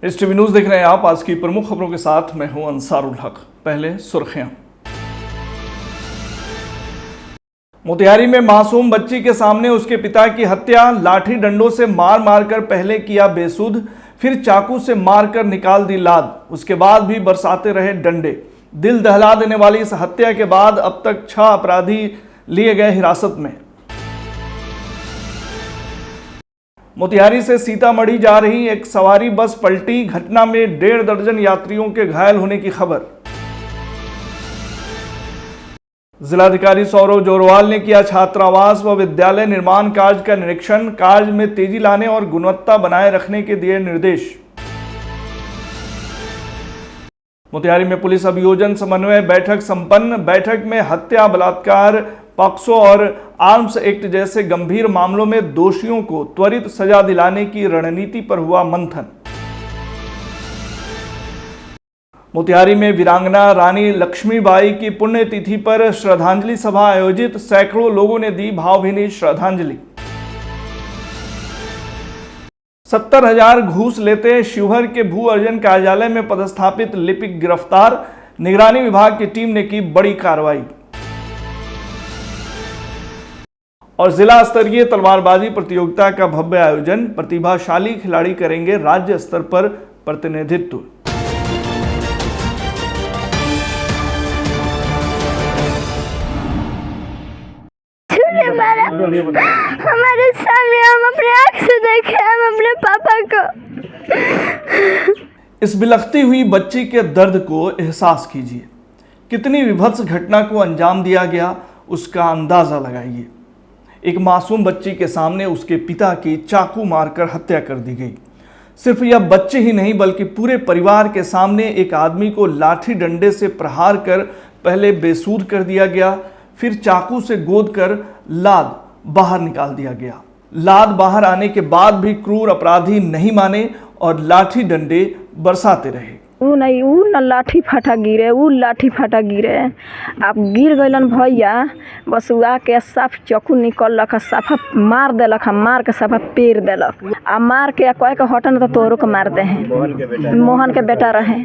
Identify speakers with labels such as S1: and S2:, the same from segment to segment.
S1: इस TV news देख रहे हैं आप। आज की प्रमुख खबरों के साथ मैं हूं अंसारुल हक। पहले सुर्खियां। मोतिहारी में मासूम बच्ची के सामने उसके पिता की हत्या। लाठी डंडों से मार मारकर पहले किया बेसुध, फिर चाकू से मारकर निकाल दी लाद। उसके बाद भी बरसाते रहे डंडे। दिल दहला देने वाली इस हत्या के बाद अब तक 6 अपराधी लिए गए हिरासत में। मोतिहारी से सीतामढ़ी जा रही एक सवारी बस पलटी। घटना में 1.5 दर्जन यात्रियों के घायल होने की खबर। जिलाधिकारी सौरव जोरवाल ने किया छात्रावास व विद्यालय निर्माण कार्य का निरीक्षण। कार्य में तेजी लाने और गुणवत्ता बनाए रखने के दिए निर्देश। मोतिहारी में पुलिस अभियोजन समन्वय बैठक संपन्न। बैठक में हत्या, बलात्कार, पॉक्सो और आर्म्स एक्ट जैसे गंभीर मामलों में दोषियों को त्वरित सजा दिलाने की रणनीति पर हुआ मंथन। मोतिहारी में वीरांगना रानी लक्ष्मीबाई की पुण्यतिथि पर श्रद्धांजलि सभा आयोजित। सैकड़ों लोगों ने दी भावभीनी श्रद्धांजलि। 70,000 घूस लेते शिवहर के भू अर्जन कार्यालय में पदस्थापित लिपिक गिरफ्तार। निगरानी विभाग की टीम ने की बड़ी कार्रवाई। और जिला स्तरीय तलवारबाजी प्रतियोगिता का भव्य आयोजन। प्रतिभाशाली खिलाड़ी करेंगे राज्य स्तर पर प्रतिनिधित्व।
S2: हमारे सामने हम अपने आँख से देखे हम अपने पापा को।
S1: इस बिलखती हुई बच्ची के दर्द को एहसास कीजिए। कितनी विभत्स घटना को अंजाम दिया गया, उसका अंदाजा लगाइए। एक मासूम बच्ची के सामने उसके पिता की चाकू मारकर हत्या कर दी गई। सिर्फ यह बच्चे ही नहीं बल्कि पूरे परिवार के सामने एक आदमी को लाठी डंडे से प्रहार कर पहले बेसूध कर दिया गया, फिर चाकू से गोद कर लाद बाहर निकाल दिया गया। लाद बाहर आने के बाद भी क्रूर अपराधी नहीं माने और लाठी डंडे बरसाते रहे।
S3: ऊ नहीं, ऊ न लाठी फाटा गिरे, ऊ लाठी फाटा गिरे। आप गिर गइलन भैया, बस उआ के साफ चक्कू निकलक, साफा मार देलक, मार के साफा पेर देलक। आ मार के कह के हटन तो तोरो के मार दे हैं। मोहन के बेटा रहे।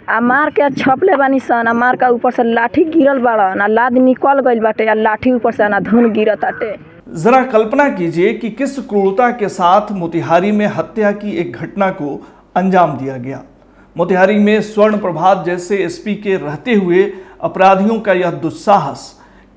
S3: आ मार के छपले बानी सन। आ मार के ऊपर से लाठी गिरल बाड़न। आ लाद निकल गइल बाटे। आ लाठी ऊपर से ना धुन गिरत आटे।
S1: जरा कल्पना कीजिए कि किस क्रूरता के साथ मोतिहारी में हत्या की एक घटना को अंजाम दिया गया। मोतिहारी में स्वर्ण प्रभात जैसे एसपी के रहते हुए अपराधियों का यह दुस्साहस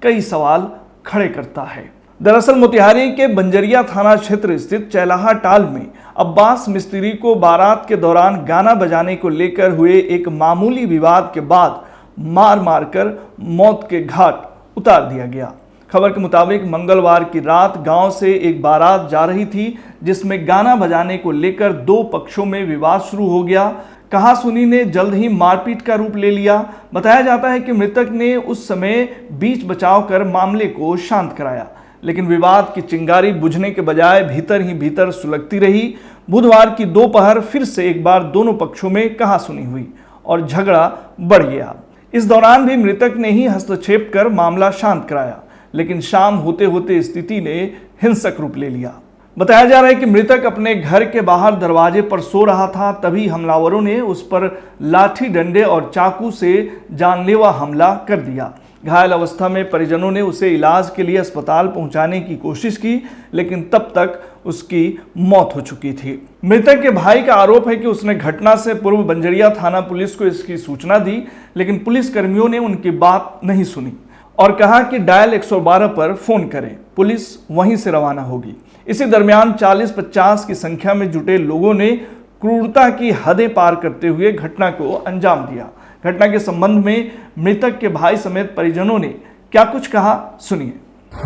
S1: कई सवाल खड़े करता है। दरअसल मोतिहारी के बंजरिया थाना क्षेत्र स्थित चैलाहा टाल में अब्बास मिस्त्री को बारात के दौरान गाना बजाने को लेकर हुए एक मामूली विवाद के बाद मार मारकर मौत के घाट उतार दिया गया। खबर के मुताबिक मंगलवार की रात गांव से एक बारात जा रही थी, जिसमें गाना बजाने को लेकर 2 पक्षों में विवाद शुरू हो गया। कहासुनी ने जल्द ही मारपीट का रूप ले लिया। बताया जाता है कि मृतक ने उस समय बीच बचाव कर मामले को शांत कराया, लेकिन विवाद की चिंगारी बुझने के बजाय भीतर ही भीतर सुलगती रही। बुधवार की दोपहर फिर से एक बार दोनों पक्षों में कहासुनी हुई और झगड़ा बढ़ गया। इस दौरान भी मृतक ने ही हस्तक्षेप कर मामला शांत कराया, लेकिन शाम होते होते स्थिति ने हिंसक रूप ले लिया। बताया जा रहा है कि मृतक अपने घर के बाहर दरवाजे पर सो रहा था, तभी हमलावरों ने उस पर लाठी डंडे और चाकू से जानलेवा हमला कर दिया। घायल अवस्था में परिजनों ने उसे इलाज के लिए अस्पताल पहुंचाने की कोशिश की, लेकिन तब तक उसकी मौत हो चुकी थी। मृतक के भाई का आरोप है कि उसने घटना से पूर्व बंजरिया थाना पुलिस को इसकी सूचना दी, लेकिन पुलिस कर्मियों ने उनकी बात नहीं सुनी और कहा कि डायल 112 पर फोन करें, पुलिस वहीं से रवाना होगी। इसी दरमियान 40-50 की संख्या में जुटे लोगों ने क्रूरता की हदें पार करते हुए घटना को अंजाम दिया। घटना के संबंध में मृतक के भाई समेत परिजनों ने क्या कुछ कहा, सुनिए।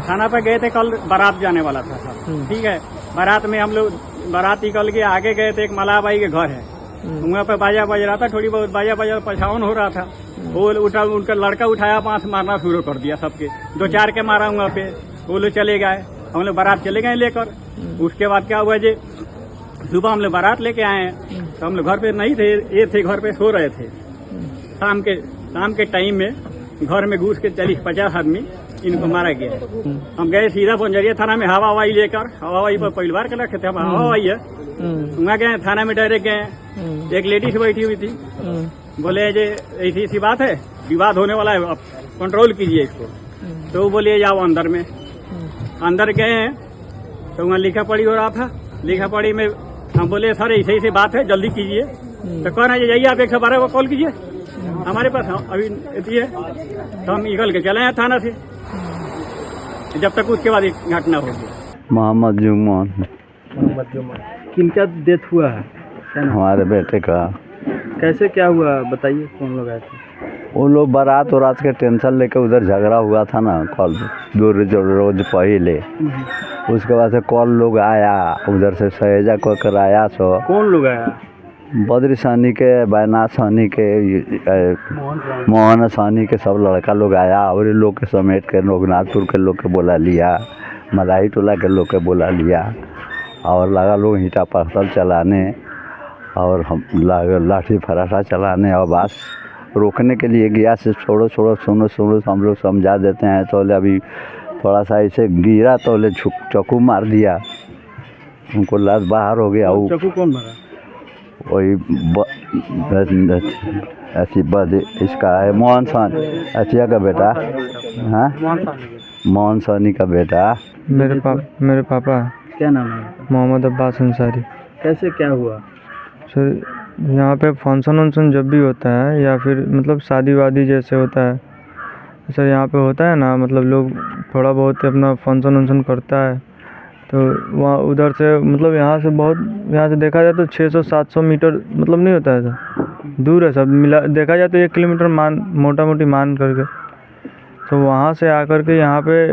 S4: थाना पे गए थे, कल बारात जाने वाला था सर। ठीक है, बारात में हम लोग बारात निकल के आगे गए थे। एक मलाबाई के घर है, वहाँ पे बाजा बज रहा था, थोड़ी बहुत बाजा पछावन हो रहा था। वो उठा, उनका लड़का उठाया, 5 मारना शुरू कर दिया सबके। 2-4 के मारा वहाँ पे, वो लोग चले गए। हम लोग बारात चले गए लेकर। उसके बाद क्या हुआ जी, सुबह हम लोग बारात लेके आए हैं, तो हम लोग घर पे नहीं थे, ये थे घर पे सो रहे थे। शाम के टाइम में घर में घुस के 40-50 आदमी इनको मारा गया। हम गए सीधा बंजरिया थाना में हवा हवाई लेकर। हवा हवाई पर पहली बार के रखे थे, हवा हवाई है वहाँ गए, थाना में डायरेक्ट गए, एक लेडीज बैठी हुई थी, बोले जे ऐसी ऐसी बात है, विवाद होने वाला है, आप कंट्रोल कीजिए इसको। तो वो बोलिए जाओ अंदर में। अंदर गए तो वहाँ लिखा पढ़ी हो रहा था। लिखा पढ़ी में हम बोले सर ऐसी ऐसी बात है, जल्दी कीजिए। तो कह रहे जाइए आप 112 को कॉल कीजिए, हमारे पास अभी ये है। तो हम निकल के चले हैं थाना से, जब तक उसके बाद एक घटना हो गई।
S5: मोहम्मद जुमान।
S6: किनका डेथ हुआ है?
S5: हमारे बेटे का।
S6: कैसे क्या हुआ बताइए, कौन लोग आए थे?
S5: वो लोग बारात वरात के टेंशन लेके उधर झगड़ा हुआ था ना, कल 2 रोज पहले। उसके बाद से कल लोग आया उधर से सहेजा को कराया। सो
S6: कौन लोग आया?
S5: बद्री सानी के, बैनाथ सानी के, मोहन सानी के सब लड़का लोग आया। और ये लोग के समेट के लोकनाथपुर के लोग के बोला लिया, मलाई टोला के लोग के बोला लिया। और लगा लोग ईंटा पत्थर चलाने और हम लाठी फराठा चलाने। और बस रोकने के लिए गया से छोड़ो छोड़ो सुनो सुनो हम लोग समझा देते हैं। तो अभी थोड़ा सा ऐसे गिरा तो ले चाकू मार दिया, उनको लाश बाहर हो गया। वो
S6: चाकू कौन मारा?
S5: वही ऐसी बद इसका है मोहन सानी अचिया का बेटा। हाँ, मोहन सानी का बेटा।
S7: मेरे पापा।
S6: क्या नाम है?
S7: मोहम्मद अब्बास अंसारी।
S6: कैसे क्या हुआ?
S7: सर यहाँ पे फंक्शन वंक्शन जब भी होता है या फिर मतलब शादी वादी जैसे होता है सर, यहाँ पे होता है ना, मतलब लोग थोड़ा बहुत अपना फंक्शन वंक्शन करता है। तो वहाँ उधर से मतलब यहाँ से देखा जाए तो 600-700 मीटर मतलब नहीं होता है सर, दूर है सब मिला। देखा जाए तो 1 किलोमीटर मोटा मोटी मान करके। तो वहाँ से आकर के यहाँ पे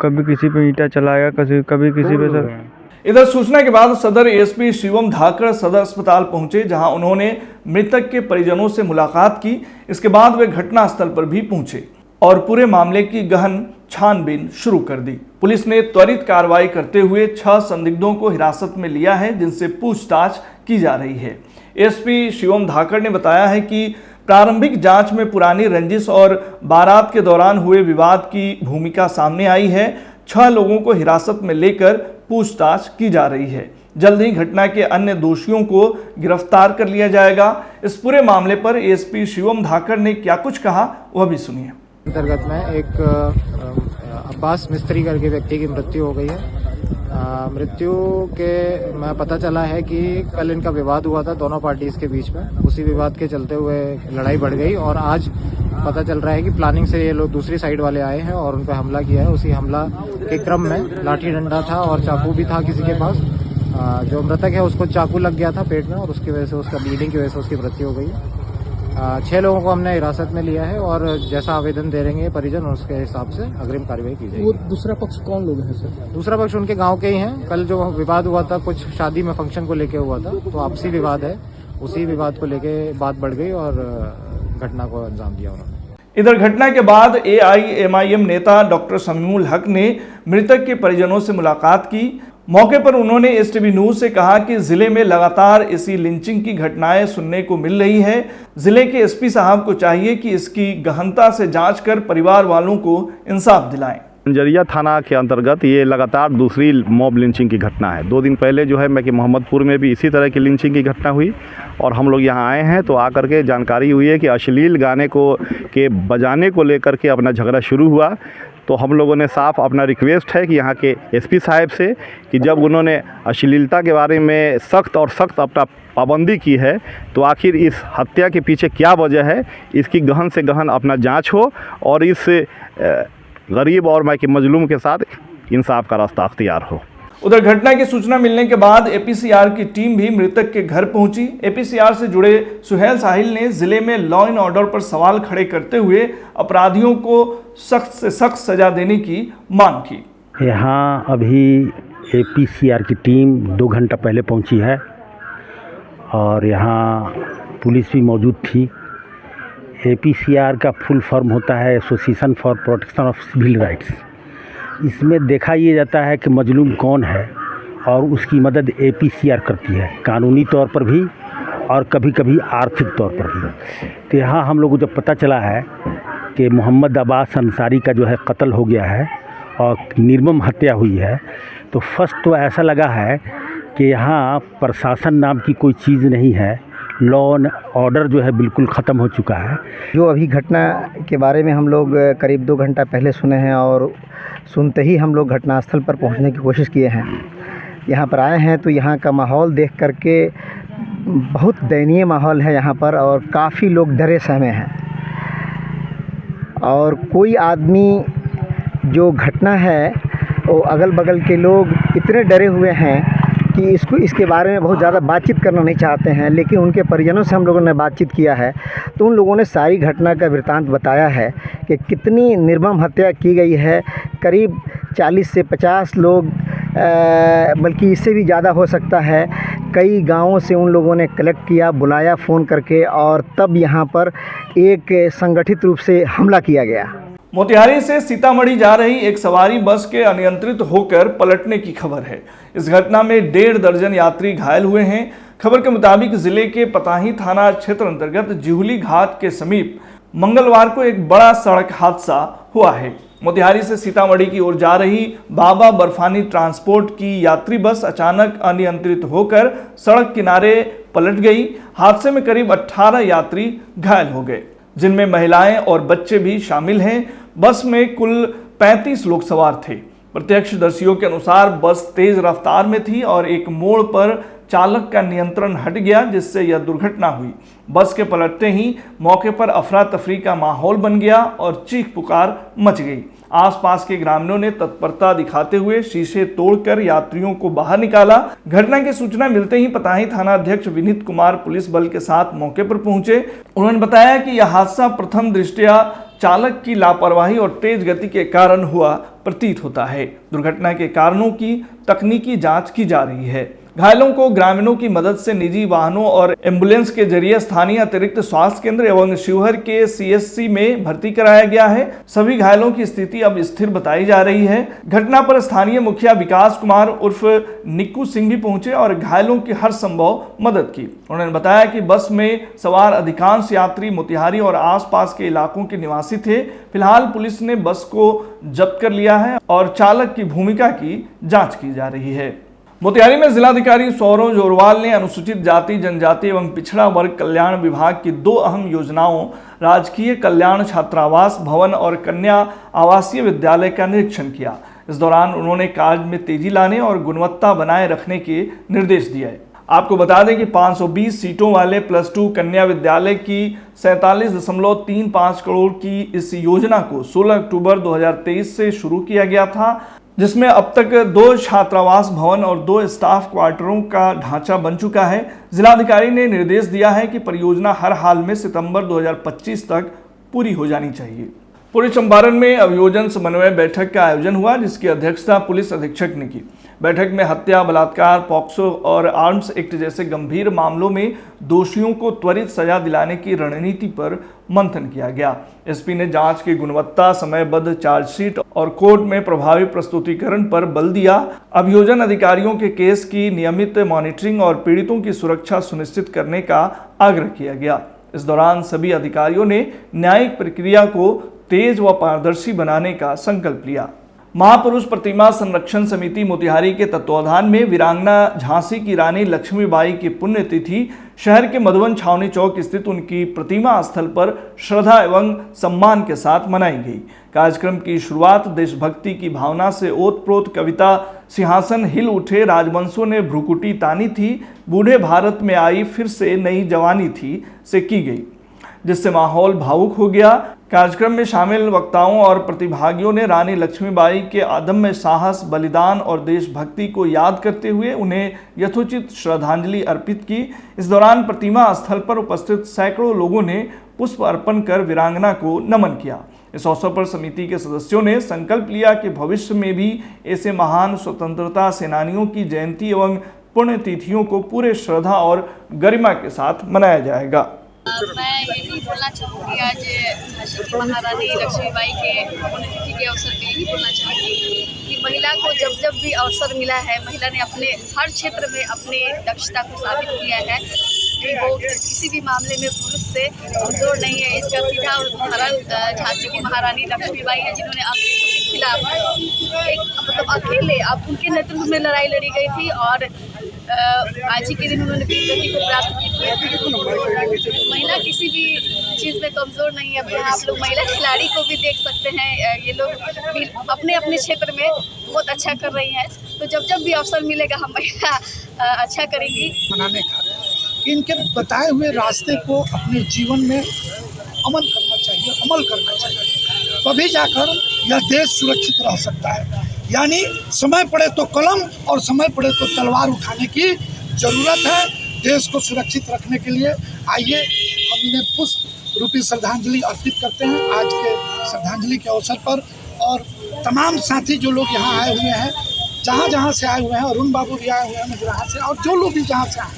S7: कभी किसी पे ईंटा चलाएगा, कभी किसी पे सर।
S1: इधर सूचना के बाद सदर एएसपी शिवम धाकड़ सदर अस्पताल पहुंचे, जहां उन्होंने मृतक के परिजनों से मुलाकात की। इसके बाद वे घटनास्थल पर भी पहुंचे और पूरे मामले की गहन छानबीन शुरू कर दी। पुलिस ने त्वरित कार्रवाई करते हुए 6 संदिग्धों को हिरासत में लिया है, जिनसे पूछताछ की जा रही है। एएसपी शिवम धाकड़ ने बताया है कि प्रारंभिक जांच में पुरानी रंजिश और बारात के दौरान हुए विवाद की भूमिका सामने आई है। 6 लोगों को हिरासत में लेकर पूछताछ की जा रही है। जल्द ही घटना के अन्य दोषियों को गिरफ्तार कर लिया जाएगा। इस पूरे मामले पर एएसपी शिवम धाकड़ ने क्या कुछ कहा, वह भी सुनिए।
S8: अंतर्गत में एक अब्बास मिस्त्री करके व्यक्ति की मृत्यु हो गई है। मृत्यु के में पता चला है कि कल इनका विवाद हुआ था दोनों पार्टीज के बीच में। उसी विवाद के चलते हुए लड़ाई बढ़ गई और आज पता चल रहा है कि प्लानिंग से ये लोग दूसरी साइड वाले आए हैं और उन पर हमला किया है। उसी हमला के क्रम में लाठी डंडा था और चाकू भी था किसी के पास। जो मृतक है उसको चाकू लग गया था पेट में और उसकी वजह से उसका ब्लीडिंग की वजह से उसकी मृत्यु हो गई। 6 लोगों को हमने हिरासत में लिया है और जैसा आवेदन दे रहेंगे परिजन उसके हिसाब से अग्रिम कार्रवाई की जाएगी।
S6: वो दूसरा पक्ष कौन लोग हैं सर?
S8: दूसरा पक्ष उनके गांव के ही हैं। कल जो विवाद हुआ था कुछ शादी में फंक्शन को लेके हुआ था, तो आपसी विवाद है, उसी विवाद को लेके बात बढ़ गई और घटना को अंजाम दिया उन्होंने।
S1: इधर घटना के बाद एआईएमआईएम नेता डॉक्टर शमीउल हक ने मृतक के परिजनों से मुलाकात की। मौके पर उन्होंने एसटीवी न्यूज से कहा कि जिले में लगातार इसी लिंचिंग की घटनाएं सुनने को मिल रही है। जिले के एसपी साहब को चाहिए कि इसकी गहनता से जांच कर परिवार वालों को इंसाफ दिलाएं।
S9: बंजरिया थाना के अंतर्गत ये लगातार दूसरी मॉब लिंचिंग की घटना है। 2 दिन पहले जो है मैं कि मोहम्मदपुर में भी इसी तरह की लिंचिंग की घटना हुई और हम लोग यहाँ आए हैं तो आकर के जानकारी हुई है कि अश्लील गाने को के बजाने को लेकर के अपना झगड़ा शुरू हुआ। तो हम लोगों ने साफ अपना रिक्वेस्ट है कि यहाँ के एसपी साहब से कि जब उन्होंने अश्लीलता के बारे में सख्त अपना पाबंदी की है तो आखिर इस हत्या के पीछे क्या वजह है, इसकी गहन से गहन अपना जांच हो और इस गरीब और मैं कि मजलूम के साथ इंसाफ का रास्ता अख्तियार हो।
S1: उधर घटना की सूचना मिलने के बाद एपीसीआर की टीम भी मृतक के घर पहुंची। एपीसीआर से जुड़े सुहेल साहिल ने जिले में लॉ एंड ऑर्डर पर सवाल खड़े करते हुए अपराधियों को सख्त से सख्त सजा देने की मांग की।
S10: यहाँ अभी एपीसीआर की टीम 2 घंटा पहले पहुंची है और यहाँ पुलिस भी मौजूद थी। एपीसीआर का फुल फॉर्म होता है association for protection of civil rights. इसमें देखा ये जाता है कि मजलूम कौन है और उसकी मदद एपीसीआर करती है, कानूनी तौर पर भी और कभी कभी आर्थिक तौर पर भी। तो यहाँ हम लोग को जब पता चला है कि मोहम्मद अब्बास अंसारी का जो है कत्ल हो गया है और निर्मम हत्या हुई है, तो फर्स्ट तो ऐसा लगा है कि यहाँ प्रशासन नाम की कोई चीज़ नहीं है। लॉ एंड ऑर्डर जो है बिल्कुल ख़त्म हो चुका है।
S11: जो अभी घटना के बारे में हम लोग करीब 2 घंटा पहले सुने हैं और सुनते ही हम लोग घटनास्थल पर पहुंचने की कोशिश किए हैं। यहाँ पर आए हैं तो यहाँ का माहौल देख करके बहुत दयनीय माहौल है यहाँ पर, और काफ़ी लोग डरे सहमे हैं। और कोई आदमी जो घटना है वो अगल बगल के लोग इतने डरे हुए हैं कि इसके बारे में बहुत ज़्यादा बातचीत करना नहीं चाहते हैं। लेकिन उनके परिजनों से हम लोगों ने बातचीत किया है तो उन लोगों ने सारी घटना का वृत्तांत बताया है कि कितनी निर्मम हत्या की गई है। करीब 40 से 50 लोग, बल्कि इससे भी ज़्यादा हो सकता है, कई गांवों से उन लोगों ने कलेक्ट किया, बुलाया फ़ोन करके, और तब यहां पर एक संगठित रूप से हमला किया गया।
S1: मोतिहारी से सीतामढ़ी जा रही एक सवारी बस के अनियंत्रित होकर पलटने की खबर है। इस घटना में 1.5 दर्जन यात्री घायल हुए हैं। खबर के मुताबिक जिले के पताही थाना क्षेत्र अंतर्गत जिहुली घाट के समीप मंगलवार को एक बड़ा सड़क हादसा हुआ है। मोतिहारी से सीतामढ़ी की ओर जा रही बाबा बर्फानी ट्रांसपोर्ट की यात्री बस अचानक अनियंत्रित होकर सड़क किनारे पलट गई। हादसे में करीब 18 यात्री घायल हो गए, जिनमें महिलाएं और बच्चे भी शामिल हैं। बस में कुल 35 लोग सवार थे। प्रत्यक्षदर्शियों के अनुसार बस तेज रफ्तार में थी और एक मोड़ पर चालक का नियंत्रण हट गया, जिससे यह दुर्घटना हुई। बस के पलटते ही मौके पर अफरा तफरी का माहौल बन गया और चीख पुकार मच गई। आसपास के ग्रामीणों ने तत्परता दिखाते हुए शीशे तोड़कर यात्रियों को बाहर निकाला। घटना की सूचना मिलते ही पताही थाना अध्यक्ष विनीत कुमार पुलिस बल के साथ मौके पर पहुंचे। उन्होंने बताया कि यह हादसा प्रथम दृष्टया चालक की लापरवाही और तेज गति के कारण हुआ प्रतीत होता है। दुर्घटना के कारणों की तकनीकी जांच की जा रही है। घायलों को ग्रामीणों की मदद से निजी वाहनों और एम्बुलेंस के जरिए स्थानीय अतिरिक्त स्वास्थ्य केंद्र एवं शिवहर के सीएससी में भर्ती कराया गया है। सभी घायलों की स्थिति अब स्थिर बताई जा रही है। घटना पर स्थानीय मुखिया विकास कुमार उर्फ निक्कू सिंह भी पहुंचे और घायलों की हर संभव मदद की। उन्होंने बताया कि बस में सवार अधिकांश यात्री मोतिहारी और आसपास के इलाकों के निवासी थे। फिलहाल पुलिस ने बस को जब्त कर लिया है और चालक की भूमिका की जाँच की जा रही है। मोतिहारी में जिलाधिकारी सौरव जोरवाल ने अनुसूचित जाति जनजाति एवं पिछड़ा वर्ग कल्याण विभाग की 2 अहम योजनाओं राजकीय कल्याण छात्रावास भवन और कन्या आवासीय विद्यालय का निरीक्षण किया। इस दौरान उन्होंने कार्य में तेजी लाने और गुणवत्ता बनाए रखने के निर्देश दिए। आपको बता दें कि 520 सीटों वाले +2 कन्या विद्यालय की 47.35 करोड़ की इस योजना को 16 अक्टूबर 2023 से शुरू किया गया था, जिसमें अब तक 2 छात्रावास भवन और 2 स्टाफ क्वार्टरों का ढांचा बन चुका है। जिलाधिकारी ने निर्देश दिया है कि परियोजना हर हाल में सितंबर 2025 तक पूरी हो जानी चाहिए। पूरे चंपारण में अभियोजन समन्वय बैठक का आयोजन हुआ, जिसकी अध्यक्षता पुलिस अधीक्षक ने की। बैठक में हत्या, बलात्कार, पॉक्सो और आर्म्स एक्ट जैसे गंभीर मामलों में दोषियों को त्वरित सजा दिलाने की रणनीति पर मंथन किया गया। एसपी ने जांच की गुणवत्ता, समयबद्ध चार्जशीट और कोर्ट में प्रभावी प्रस्तुतिकरण पर बल दिया। अभियोजन अधिकारियों के केस की नियमित मॉनिटरिंग और पीड़ितों की सुरक्षा सुनिश्चित करने का आग्रह किया गया। इस दौरान सभी अधिकारियों ने न्यायिक प्रक्रिया को तेज व पारदर्शी बनाने का संकल्प लिया। महापुरुष प्रतिमा संरक्षण समिति मोतिहारी के तत्वावधान में वीरांगना झांसी की रानी लक्ष्मीबाई की पुण्यतिथि शहर के मधुबन छावनी चौक स्थित उनकी प्रतिमा स्थल पर श्रद्धा एवं सम्मान के साथ मनाई गई। कार्यक्रम की शुरुआत देशभक्ति की भावना से ओतप्रोत कविता सिंहासन हिल उठे राजवंशों ने भ्रुकुटी तानी थी, बूढ़े भारत में आई फिर से नई जवानी थी से की गई, जिससे माहौल भावुक हो गया। कार्यक्रम में शामिल वक्ताओं और प्रतिभागियों ने रानी लक्ष्मीबाई के अदम्य साहस, बलिदान और देशभक्ति को याद करते हुए उन्हें यथोचित श्रद्धांजलि अर्पित की। इस दौरान प्रतिमा स्थल पर उपस्थित सैकड़ों लोगों ने पुष्प अर्पण कर वीरांगना को नमन किया। इस अवसर पर समिति के सदस्यों ने संकल्प लिया कि भविष्य में भी ऐसे महान स्वतंत्रता सेनानियों की जयंती एवं पुण्यतिथियों को पूरे श्रद्धा और गरिमा के साथ मनाया जाएगा।
S12: मैं यही बोलना चाहूँगी, आज झांसी की महारानी लक्ष्मीबाई के पुण्यतिथि के अवसर पर यही बोलना चाहूँगी कि महिला को जब जब भी अवसर मिला है, महिला ने अपने हर क्षेत्र में अपने दक्षता को साबित किया है कि वो किसी भी मामले में पुरुष से कमजोर नहीं है। इसका सीधा उदाहरण झांसी की महारानी लक्ष्मीबाई है, जिन्होंने अंग्रेजों के खिलाफ एक अकेले अब उनके नेतृत्व में लड़ाई लड़ी गई थी और आज ही के दिन उन्होंने वीर गति को प्राप्त की थी। महिला किसी भी चीज़ में कमज़ोर नहीं है। यहाँ आप लोग महिला खिलाड़ी को भी देख सकते हैं, ये लोग भी अपने अपने क्षेत्र में बहुत अच्छा कर रही हैं। तो जब जब भी अवसर मिलेगा हम महिला अच्छा करेंगी।
S13: मनाने का कि इनके बताए हुए रास्ते को अपने जीवन में अमल करना चाहिए, तभी जाकर यह देश सुरक्षित रह सकता है। यानी समय पड़े तो कलम और समय पड़े तो तलवार उठाने की ज़रूरत है देश को सुरक्षित रखने के लिए। आइए हम इन्हें पुष्प रूपी श्रद्धांजलि अर्पित करते हैं आज के श्रद्धांजलि के अवसर पर। और तमाम साथी जो लोग यहाँ आए हुए हैं, जहाँ से आए हुए हैं, अरुण बाबू भी आए हुए हैं मुजराहा से, और जो लोग भी जहाँ से आए,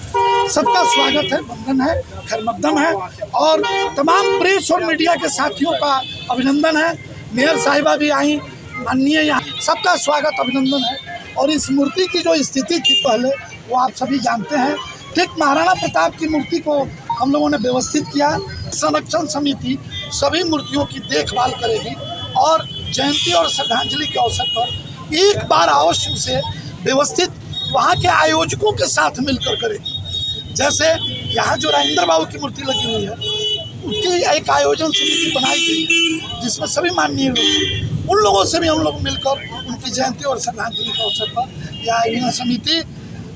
S13: सबका स्वागत है, वंदन है, खैर मकदम है। और तमाम प्रेस और मीडिया के साथियों का अभिनंदन है। मेयर साहिबा भी आई, माननीय, यहाँ सबका स्वागत अभिनंदन है। और इस मूर्ति की जो स्थिति थी पहले, वो आप सभी जानते हैं। ठीक महाराणा प्रताप की मूर्ति को हम लोगों ने व्यवस्थित किया। संरक्षण समिति सभी मूर्तियों की देखभाल करेगी और जयंती और श्रद्धांजलि के अवसर पर एक बार अवश्य उसे व्यवस्थित वहाँ के आयोजकों के साथ मिलकर करेगी। जैसे यहाँ जो राजेंद्र बाबू की मूर्ति लगी हुई है, उसकी एक आयोजन समिति बनाई गई है जिसमें सभी माननीय लोग, उन लोगों से भी हम लोग मिलकर उनकी जयंती और श्रद्धांजलि के अवसर पर यह आयोजन समिति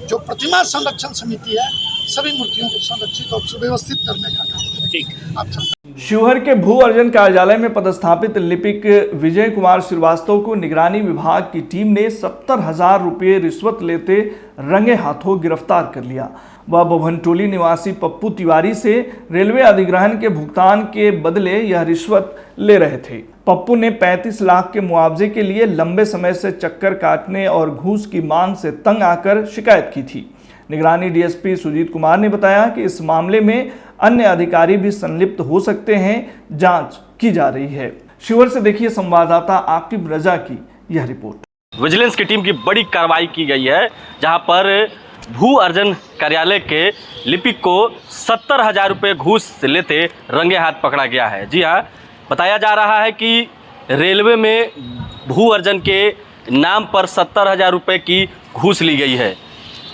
S13: जो प्रतिमा संरक्षण समिति है, सभी मूर्तियों को संरक्षित और सुव्यवस्थित करने का काम करेगी। आप सब
S1: शिवहर के भू अर्जन कार्यालय में पदस्थापित लिपिक विजय कुमार श्रीवास्तव को निगरानी विभाग की टीम ने 70,000 रुपये रिश्वत लेते रंगे हाथों गिरफ्तार कर लिया। वह भवनटोली निवासी पप्पू तिवारी से रेलवे अधिग्रहण के भुगतान के बदले यह रिश्वत ले रहे थे। पप्पू ने 35 लाख के मुआवजे के लिए लंबे समय से चक्कर काटने और घूस की मांग से तंग आकर शिकायत की थी। निगरानी डीएसपी सुजीत कुमार ने बताया कि इस मामले में अन्य अधिकारी भी संलिप्त हो सकते हैं, जांच की जा रही है। शिवहर से देखिए संवाददाता आकिब रजा की यह रिपोर्ट।
S14: विजिलेंस की टीम की बड़ी कार्रवाई की गई है, जहां पर भू अर्जन कार्यालय के लिपिक को 70,000 रुपये घूस लेते रंगे हाथ पकड़ा गया है। जी हाँ, बताया जा रहा है कि रेलवे में भू अर्जन के नाम पर 70,000 रुपये की घूस ली गई है,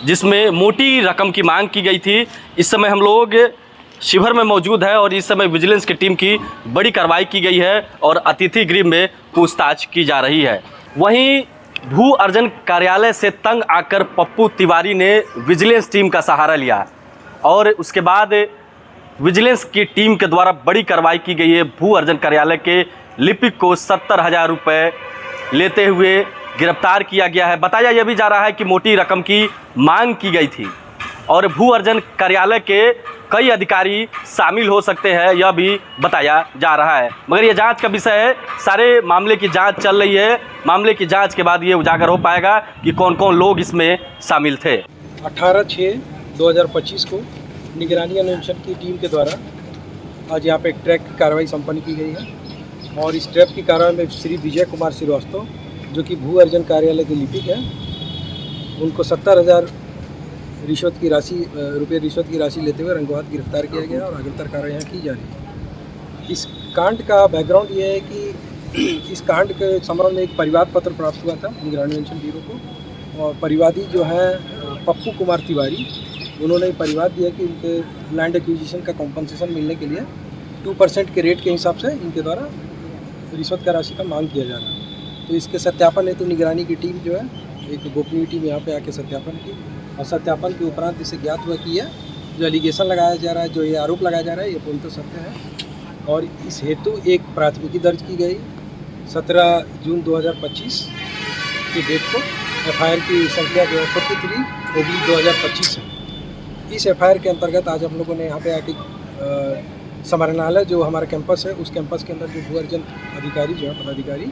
S14: जिसमें मोटी रकम की मांग की गई थी। इस समय हम लोग शिवहर में मौजूद है और इस समय विजिलेंस की टीम की बड़ी कार्रवाई की गई है और अतिथि गृह में पूछताछ की जा रही है। वहीं भू अर्जन कार्यालय से तंग आकर पप्पू तिवारी ने विजिलेंस टीम का सहारा लिया और उसके बाद विजिलेंस की टीम के द्वारा बड़ी कार्रवाई की गई है। भू अर्जन कार्यालय के लिपिक को 70,000 रुपये लेते हुए गिरफ्तार किया गया है। बताया यह भी जा रहा है कि मोटी रकम की मांग की गई थी और भू अर्जन कार्यालय के कई अधिकारी शामिल हो सकते हैं, यह भी बताया जा रहा है। मगर यह जांच का विषय है, सारे मामले की जांच चल रही है। मामले की जांच के बाद ये उजागर हो पाएगा कि कौन कौन लोग इसमें शामिल थे।
S15: 18/6/2025 को निगरानी अन्वेषण की टीम के द्वारा आज यहाँ पे एक ट्रैप की कार्रवाई संपन्न की गई है और इस ट्रैप की कार्रवाई में श्री विजय कुमार श्रीवास्तव, जो कि भू अर्जन कार्यालय के लिपिक हैं, उनको 70,000 रिश्वत की राशि लेते हुए रंगों हाथ गिरफ्तार किया गया और आगे कार्रवाइयाँ की जा रही है। इस कांड का बैकग्राउंड ये है कि इस कांड के संबंध में एक परिवाद पत्र प्राप्त हुआ था निगरानी अन्वेषण ब्यूरो को, और परिवादी जो है पप्पू कुमार तिवारी, उन्होंने परिवाद दिया कि उनके लैंड एक्विजिशन का कॉम्पनसेशन मिलने के लिए 2% के रेट के हिसाब से इनके द्वारा रिश्वत का राशि का मांग किया जा रहा है। तो इसके सत्यापन हेतु निगरानी की टीम जो है, एक गोपनीय टीम यहाँ पे आके सत्यापन की और सत्यापन के उपरांत इसे ज्ञात हुआ कि यह जो एलिगेशन लगाया जा रहा है, जो ये आरोप लगाया जा रहा है, ये पूर्णतः सत्य है और इस हेतु एक प्राथमिकी दर्ज की गई 17 जून 2025 की डेट को। एफआईआर की संख्या जो है 43/2025 है। इस एफआईआर के अंतर्गत आज हम लोगों ने यहाँ पे आके समाहरणालय जो हमारा कैंपस है, उस कैंपस के अंदर जो भू अर्जन अधिकारी जो है पदाधिकारी,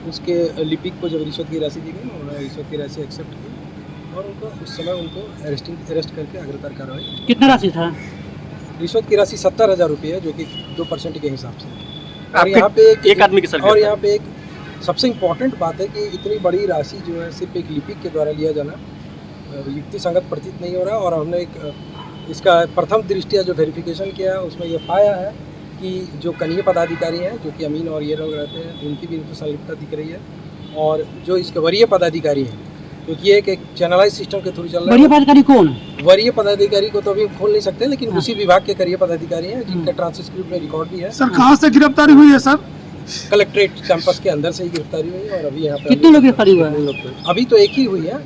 S15: उसके लिपिक को जब रिश्वत की राशि दी गई, उन्होंने रिश्वत की राशि एक्सेप्ट की और उनको उस समय अरेस्ट करके अग्रतर कार्रवाई।
S16: कितना राशि था?
S15: रिश्वत की राशि 70,000 रुपये है, जो कि 2% के हिसाब से। और यहाँ पे एक आदमी की और यहाँ पे एक सबसे इम्पोर्टेंट बात है कि इतनी बड़ी राशि जो है सिर्फ एक लिपिक के द्वारा लिया जाना युक्ति संगत प्रतीत नहीं हो रहा। और हमने एक इसका प्रथम दृष्टिया जो वेरिफिकेशन किया है, उसमें यह पाया है कि जो कनीय पदाधिकारी हैं, जो कि अमीन और ये लोग रहते हैं, उनकी भी इनको संलिप्तता दिख रही है और जो इसके वरीय पदाधिकारी हैं, क्योंकि ये एक चैनलाइज सिस्टम के थ्रू चल रहा है।
S16: वरीय पदाधिकारी कौन है?
S15: वरीय पदाधिकारी को तो अभी खोल नहीं सकते, लेकिन उसी विभाग के करीय पदाधिकारी हैं जिनका ट्रांसक्रिप्ट में रिकॉर्ड भी है।
S13: सर कहाँ से गिरफ्तारी हुई है सर?
S15: कलेक्ट्रेट कैंपस के अंदर से ही गिरफ्तारी हुई है और अभी यहाँ पे
S16: कितने लोग गिरफ्तारी हुए हैं?
S15: अभी तो एक ही हुई है,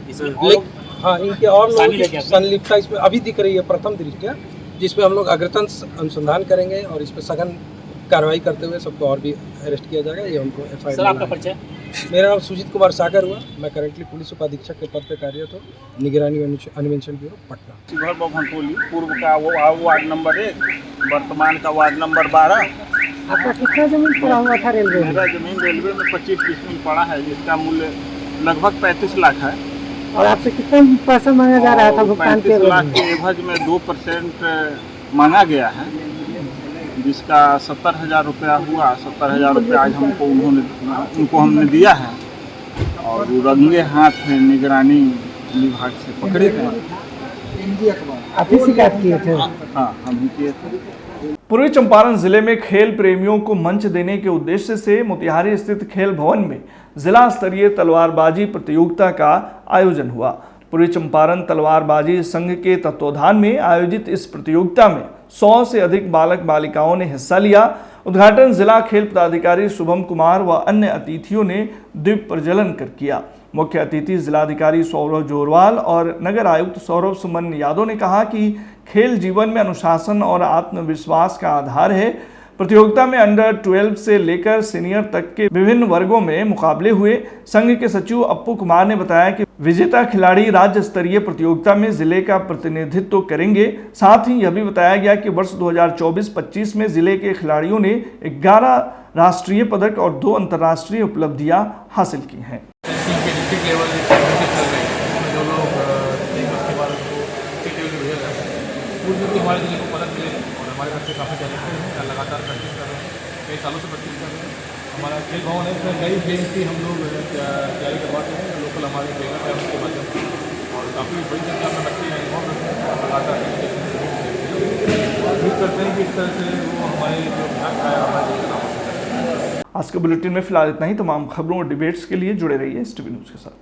S15: हाँ इनके और लोगों की संलिप्तता इसमें अभी दिख रही है प्रथम दृष्टया, जिसमें हम लोग अग्रतन अनुसंधान करेंगे और इस पर सघन कार्रवाई करते हुए सबको और भी अरेस्ट किया जाएगा। ये हमको FIR।
S16: सर आपका परिचय?
S15: मेरा नाम सुजीत कुमार सागर हुआ, मैं करेंटली पुलिस उपाधीक्षक के पद पर कार्यरत हूँ, निगरानी अन्वेषण ब्यूरो पटना।
S17: शिवहर भवनटोली पूर्व का वो वार्ड नंबर 1, वर्तमान का वार्ड नंबर 12।
S16: आपका कितना जमीन पड़ा हुआ था रेलवे में?
S17: मेरा जमीन रेलवे में 25 डिसमिल पड़ा है, जिसका मूल्य लगभग 35 लाख है।
S16: और आपसे कितना पैसा मांगा जा रहा था भुगतान के?
S17: 35 लाख के एवज में 2% मांगा गया है, जिसका 70,000 रुपया हुआ। 70,000 रुपया आज उनको हमने दिया है और वो रंगे हाथ में निगरानी विभाग से पकड़े गए।
S16: आप ही शिकायत किए थे?
S17: हाँ, हम ही किए थे।
S1: पूर्वी चंपारण जिले में खेल प्रेमियों को मंच देने के उद्देश्य से मोतिहारी स्थित खेल भवन में जिला स्तरीय तलवारबाजी प्रतियोगिता का आयोजन हुआ। पूर्वी चंपारण तलवारबाजी संघ के तत्वाधान में आयोजित इस प्रतियोगिता में 100 से अधिक बालक बालिकाओं ने हिस्सा लिया। उद्घाटन जिला खेल पदाधिकारी शुभम कुमार व अन्य अतिथियों ने दीप प्रज्वलन कर किया। मुख्य अतिथि जिलाधिकारी सौरभ जोरवाल और नगर आयुक्त सौरभ सुमन यादव ने कहा कि खेल जीवन में अनुशासन और आत्मविश्वास का आधार है। प्रतियोगिता में अंडर 12 से लेकर सीनियर तक के विभिन्न वर्गों में मुकाबले हुए। संघ के सचिव अप्पू कुमार ने बताया कि विजेता खिलाड़ी राज्य स्तरीय प्रतियोगिता में जिले का प्रतिनिधित्व करेंगे। साथ ही यह भी बताया गया कि वर्ष 2024-25 में जिले के खिलाड़ियों ने 11 राष्ट्रीय पदक और 2 अंतर्राष्ट्रीय उपलब्धियां हासिल की हैं।
S18: हमारे जिले को पदक मिले और हमारे बच्चे काफ़ी टैलेंटेड हैं, लगातार प्रैक्टिस कर रहे हैं, कई सालों से प्रैक्टिस कर रहे हैं। हमारा खेल भवन है, इसमें कई गेम्स की हम लोग तैयारी करवाते हैं, लोकल हमारे ट्रेनर है उसके माध्यम से, और काफ़ी बड़ी संख्या में बच्चे इन्वॉल्व रहते हैं, लगातार उम्मीद करते हैं कि इस तरह से वो हमारे जो विभाग का है हमारे नाम।
S1: आज के बुलेटिन में फिलहाल इतना ही। तमाम खबरों और डिबेट्स के लिए जुड़े रहिए STV न्यूज़ के साथ।